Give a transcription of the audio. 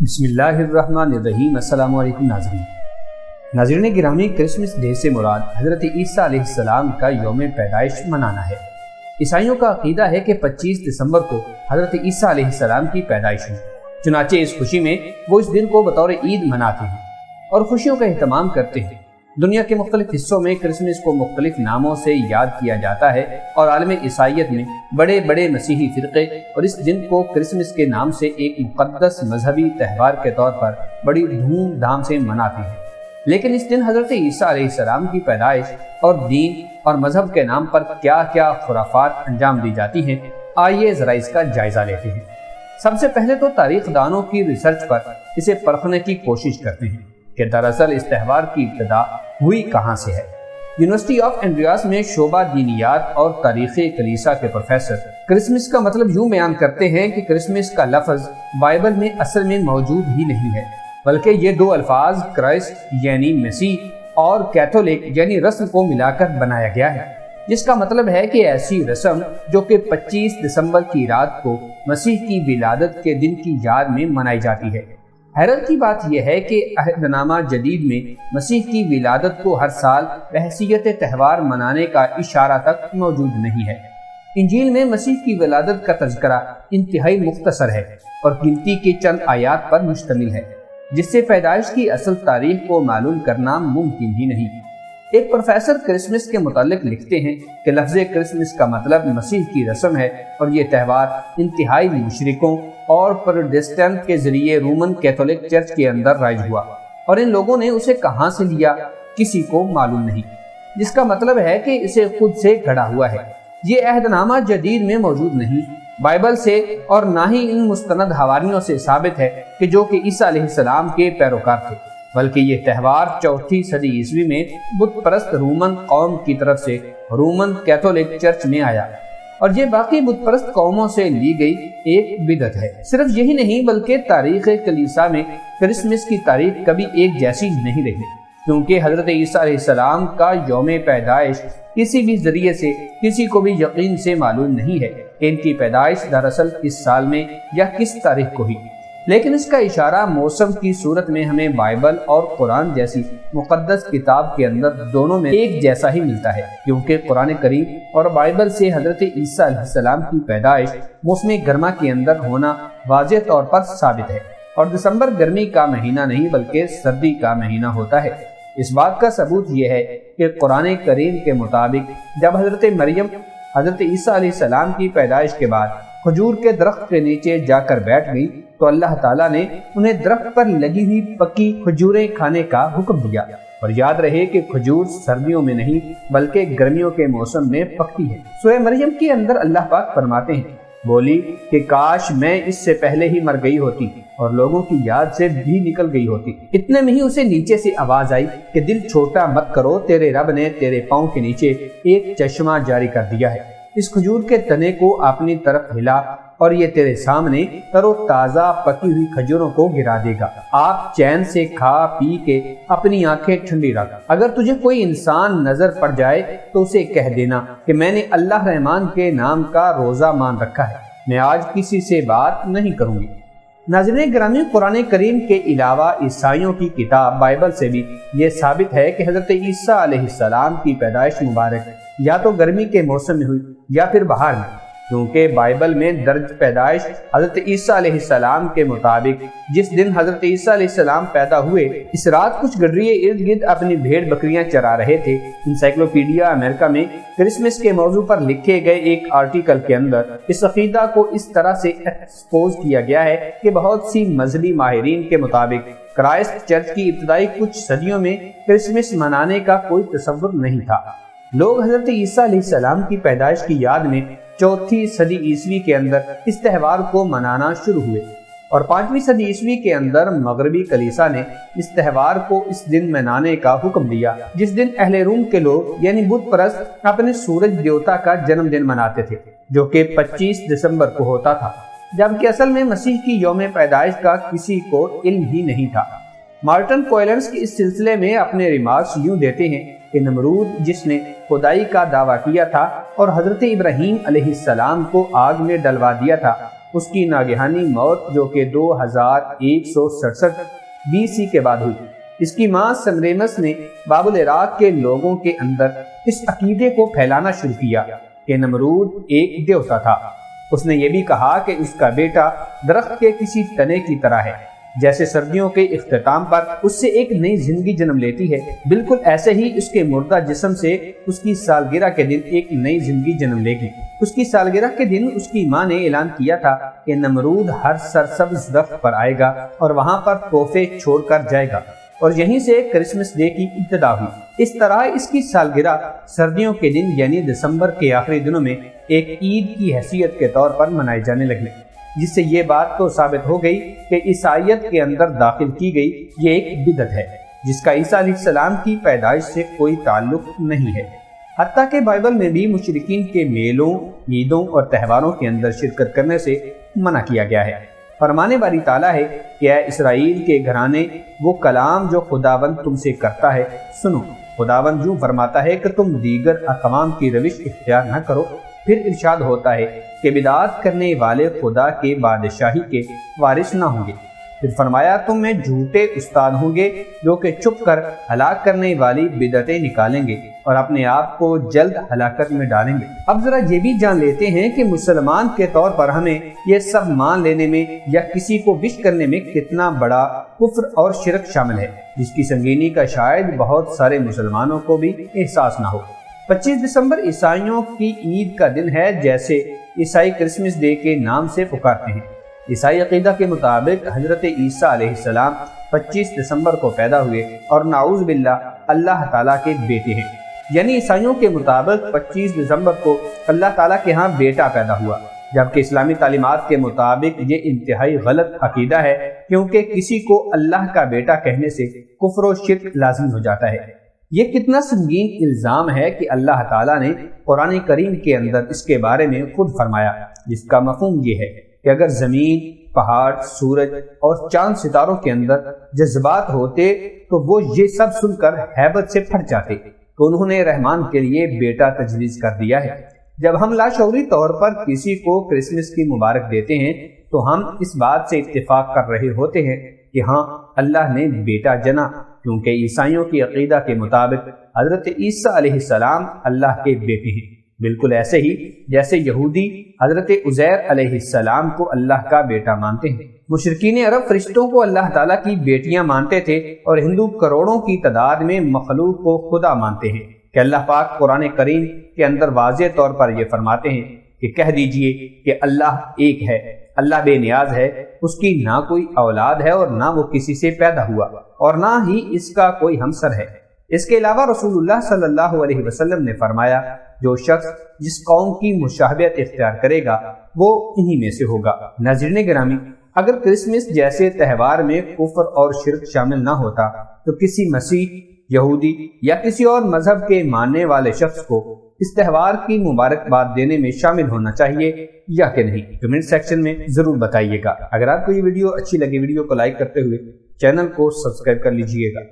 بسم اللہ الرحمن الرحیم۔ السلام علیکم ناظرین گرامی، کرسمس ڈے سے مراد حضرت عیسیٰ علیہ السلام کا یوم پیدائش منانا ہے۔ عیسائیوں کا عقیدہ ہے کہ 25 دسمبر کو حضرت عیسیٰ علیہ السلام کی پیدائش ہوئی، چنانچہ اس خوشی میں وہ اس دن کو بطور عید مناتے ہیں اور خوشیوں کا اہتمام کرتے ہیں۔ دنیا کے مختلف حصوں میں کرسمس کو مختلف ناموں سے یاد کیا جاتا ہے اور عالم عیسائیت میں بڑے بڑے مسیحی فرقے اور اس دن کو کرسمس کے نام سے ایک مقدس مذہبی تہوار کے طور پر بڑی دھوم دھام سے مناتے ہیں۔ لیکن اس دن حضرت عیسیٰ علیہ السلام کی پیدائش اور دین اور مذہب کے نام پر کیا کیا خرافات انجام دی جاتی ہیں، آئیے ذرا اس کا جائزہ لیتے ہیں۔ سب سے پہلے تو تاریخ دانوں کی ریسرچ پر اسے پرکھنے کی کوشش کرتے ہیں کہ دراصل اس تہوار کی ابتدا ہوئی کہاں سے ہے۔ یونیورسٹی آف اینڈریاس میں شعبہ دینیات اور تاریخ کلیسا کے پروفیسر کرسمس کا مطلب یوں بیان کرتے ہیں کہ کرسمس کا لفظ بائبل میں اصل میں موجود ہی نہیں ہے، بلکہ یہ دو الفاظ کرائسٹ یعنی مسیح اور کیتھولک یعنی رسم کو ملا کر بنایا گیا ہے، جس کا مطلب ہے کہ ایسی رسم جو کہ 25 دسمبر کی رات کو مسیح کی ولادت کے دن کی یاد میں منائی جاتی ہے۔ حیرت کی بات یہ ہے کہ عہد نامہ جدید میں مسیح کی ولادت کو ہر سال بحیثیت تہوار منانے کا اشارہ تک موجود نہیں ہے۔ انجیل میں مسیح کی ولادت کا تذکرہ انتہائی مختصر ہے اور گنتی کے چند آیات پر مشتمل ہے، جس سے پیدائش کی اصل تاریخ کو معلوم کرنا ممکن ہی نہیں۔ ایک پروفیسر کرسمس کے متعلق لکھتے ہیں کہ لفظ کرسمس کا مطلب مسیح کی رسم ہے اور یہ تہوار انتہائی مشرکوں اور پروٹسٹنٹ کے ذریعے رومن کیتھولک چرچ کے اندر رائج ہوا، اور ان لوگوں نے اسے کہاں سے لیا کسی کو معلوم نہیں، جس کا مطلب ہے کہ اسے خود سے گھڑا ہوا ہے۔ یہ عہد نامہ جدید میں موجود نہیں، بائبل سے اور نہ ہی ان مستند حواریوں سے ثابت ہے کہ جو کہ عیسیٰ علیہ السلام کے پیروکار تھے، بلکہ یہ تہوار 4 صدی عیسوی میں بت پرست رومن قوم کی طرف سے رومن کیتھولک چرچ میں آیا اور یہ باقی بت پرست قوموں سے لی گئی ایک بدعت ہے۔ صرف یہی نہیں بلکہ تاریخ کلیسا میں کرسمس کی تاریخ کبھی ایک جیسی نہیں رہی، کیونکہ حضرت عیسیٰ علیہ السلام کا یوم پیدائش کسی بھی ذریعے سے کسی کو بھی یقین سے معلوم نہیں ہے کہ ان کی پیدائش دراصل کس سال میں یا کس تاریخ کو ہوئی، لیکن اس کا اشارہ موسم کی صورت میں ہمیں بائبل اور قرآن جیسی مقدس کتاب کے اندر دونوں میں ایک جیسا ہی ملتا ہے، کیونکہ قرآن کریم اور بائبل سے حضرت عیسیٰ علیہ السلام کی پیدائش موسم گرما کے اندر ہونا واضح طور پر ثابت ہے، اور دسمبر گرمی کا مہینہ نہیں بلکہ سردی کا مہینہ ہوتا ہے۔ اس بات کا ثبوت یہ ہے کہ قرآن کریم کے مطابق جب حضرت مریم حضرت عیسیٰ علیہ السلام کی پیدائش کے بعد کھجور کے درخت کے نیچے جا کر بیٹھ گئی تو اللہ تعالیٰ نے انہیں درخت پر لگی ہوئی پکی کھجوریں کھانے کا حکم دیا، اور یاد رہے کہ کھجور سردیوں میں نہیں بلکہ گرمیوں کے موسم میں پکتی ہے۔ سورہ مریم کے اندر اللہ پاک فرماتے ہیں، بولی کہ کاش میں اس سے پہلے ہی مر گئی ہوتی اور لوگوں کی یاد سے بھی نکل گئی ہوتی۔ اتنے میں ہی اسے نیچے سے آواز آئی کہ دل چھوٹا مت کرو، تیرے رب نے تیرے پاؤں کے نیچے ایک چشمہ جاری کر دیا ہے، اس کھجور کے تنے کو اپنی طرف ہلا اور یہ تیرے سامنے تر و تازہ پکی ہوئی کھجوروں کو گرا دے گا۔ آپ چین سے کھا پی کے اپنی آنکھیں ٹھنڈی رکھ۔ اگر تجھے کوئی انسان نظر پڑ جائے تو اسے کہہ دینا کہ میں نے اللہ رحمان کے نام کا روزہ مان رکھا ہے، میں آج کسی سے بات نہیں کروں گی۔ ناظرین گرامی، قرآن کریم کے علاوہ عیسائیوں کی کتاب بائبل سے بھی یہ ثابت ہے کہ حضرت عیسیٰ علیہ السلام کی پیدائش مبارک یا تو گرمی کے موسم میں ہوئی یا پھر بہار میں، کیونکہ بائبل میں درج پیدائش حضرت عیسیٰ علیہ السلام کے مطابق جس دن حضرت عیسیٰ علیہ السلام پیدا ہوئے، اس رات کچھ گڈریے ارد گرد اپنی بھیڑ بکریاں چرا رہے تھے۔ انسائکلوپیڈیا امریکہ میں کرسمس کے موضوع پر لکھے گئے ایک آرٹیکل کے اندر اس عقیدہ کو اس طرح سے ایکسپوز کیا گیا ہے کہ بہت سی مذہبی ماہرین کے مطابق کرائسٹ چرچ کی ابتدائی کچھ صدیوں میں کرسمس منانے کا کوئی تصور نہیں تھا۔ لوگ حضرت عیسیٰ علیہ السلام کی پیدائش کی یاد میں 4 صدی عیسوی کے اندر اس تہوار کو منانا شروع ہوئے، اور 5ویں صدی عیسوی کے اندر مغربی کلیسا نے اس تہوار کو اس دن منانے کا حکم دیا جس دن اہل روم کے لوگ یعنی بت پرست اپنے سورج دیوتا کا جنم دن مناتے تھے، جو کہ 25 دسمبر کو ہوتا تھا، جبکہ اصل میں مسیح کی یوم پیدائش کا کسی کو علم ہی نہیں تھا۔ مارٹن کوئلنس کی اس سلسلے میں اپنے ریمارکس یوں دیتے ہیں کہ نمرود جس نے خدائی کا دعویٰ کیا تھا اور حضرت ابراہیم علیہ السلام کو آگ میں ڈلوا دیا تھا، اس کی ناگہانی موت جو کہ 2167 BC کے بعد ہوئی۔ اس کی ماں سمریمس نے بابل عراق کے لوگوں کے اندر اس عقیدے کو پھیلانا شروع کیا کہ نمرود ایک دیوتا تھا۔ اس نے یہ بھی کہا کہ اس کا بیٹا درخت کے کسی تنے کی طرح ہے، جیسے سردیوں کے اختتام پر اس سے ایک نئی زندگی جنم لیتی ہے، بالکل ایسے ہی اس کے مردہ جسم سے اس کی سالگرہ کے دن ایک نئی زندگی جنم لے گی۔ اس کی سالگرہ کے دن اس کی ماں نے اعلان کیا تھا کہ نمرود ہر سرسبز درخت پر آئے گا اور وہاں پر تحفے چھوڑ کر جائے گا، اور یہیں سے کرسمس ڈے کی ابتدا ہوئی۔ اس طرح اس کی سالگرہ سردیوں کے دن یعنی دسمبر کے آخری دنوں میں ایک عید کی حیثیت کے طور پر منائی جانے لگی، جس سے یہ بات تو ثابت ہو گئی کہ عیسائیت کے اندر داخل کی گئی یہ ایک بدعت ہے جس کا عیسیٰ علیہ السلام کی پیدائش سے کوئی تعلق نہیں ہے۔ حتیٰ کہ بائبل میں بھی مشرکین کے میلوں، عیدوں اور تہواروں کے اندر شرکت کرنے سے منع کیا گیا ہے۔ فرمانے باری تعالیٰ ہے کہ اے اسرائیل کے گھرانے، وہ کلام جو خداوند تم سے کرتا ہے سنو۔ خداوند یوں فرماتا ہے کہ تم دیگر اقوام کی روش اختیار نہ کرو۔ پھر ارشاد ہوتا ہے کہ بدعت کرنے والے خدا کے بادشاہی کے وارث نہ ہوں گے۔ پھر فرمایا تم میں جھوٹے استاد ہوں گے جو کہ چھپ کر ہلاک کرنے والی بدعتیں نکالیں گے اور اپنے آپ کو جلد ہلاکت میں ڈالیں گے۔ اب ذرا یہ بھی جان لیتے ہیں کہ مسلمان کے طور پر ہمیں یہ سب مان لینے میں یا کسی کو وش کرنے میں کتنا بڑا کفر اور شرک شامل ہے، جس کی سنگینی کا شاید بہت سارے مسلمانوں کو بھی احساس نہ ہو۔ 25 دسمبر عیسائیوں کی عید کا دن ہے، جیسے عیسائی کرسمس ڈے کے نام سے پکارتے ہیں۔ عیسائی عقیدہ کے مطابق حضرت عیسیٰ علیہ السلام 25 دسمبر کو پیدا ہوئے اور نعوذ باللہ اللہ تعالیٰ کے بیٹے ہیں، یعنی عیسائیوں کے مطابق 25 دسمبر کو اللہ تعالیٰ کے ہاں بیٹا پیدا ہوا، جبکہ اسلامی تعلیمات کے مطابق یہ انتہائی غلط عقیدہ ہے، کیونکہ کسی کو اللہ کا بیٹا کہنے سے کفر و شرک لازم ہو جاتا ہے۔ یہ کتنا سنگین الزام ہے کہ اللہ تعالیٰ نے قرآن کریم کے اندر اس کے بارے میں خود فرمایا، جس کا مفہوم یہ ہے کہ اگر زمین، پہاڑ، سورج اور چاند ستاروں کے اندر جذبات ہوتے تو وہ یہ سب سن کر ہیبت سے پھٹ جاتے، تو انہوں نے رحمان کے لیے بیٹا تجویز کر دیا ہے۔ جب ہم لاشعوری طور پر کسی کو کرسمس کی مبارک دیتے ہیں تو ہم اس بات سے اتفاق کر رہے ہوتے ہیں کہ ہاں اللہ نے بیٹا جنا، کیونکہ عیسائیوں کی عقیدہ کے مطابق حضرت عیسیٰ علیہ السلام اللہ کے بیٹے ہیں، بالکل ایسے ہی جیسے یہودی حضرت عزیر علیہ السلام کو اللہ کا بیٹا مانتے ہیں۔ مشرکین عرب فرشتوں کو اللہ تعالیٰ کی بیٹیاں مانتے تھے، اور ہندو کروڑوں کی تعداد میں مخلوق کو خدا مانتے ہیں کہ اللہ پاک قرآن کریم کے اندر واضح طور پر یہ فرماتے ہیں کہ کہہ دیجئے کہ اللہ ایک ہے، اللہ بے نیاز ہے، اس کی نہ کوئی اولاد ہے اور نہ وہ کسی سے پیدا ہوا، اور نہ ہی اس کا کوئی ہمسر ہے۔ اس کے علاوہ رسول اللہ صلی اللہ علیہ وسلم نے فرمایا جو شخص جس قوم کی مشابہت اختیار کرے گا وہ انہی میں سے ہوگا۔ ناظرین گرامی، اگر کرسمس جیسے تہوار میں کفر اور شرک شامل نہ ہوتا تو کسی مسیح، یہودی یا کسی اور مذہب کے ماننے والے شخص کو اس تہوار کی مبارکباد دینے میں شامل ہونا چاہیے یا کہ نہیں؟ کمنٹ سیکشن میں ضرور بتائیے گا۔ اگر آپ کو یہ ویڈیو اچھی لگے، ویڈیو کو لائک کرتے ہوئے چینل کو سبسکرائب کر لیجئے گا۔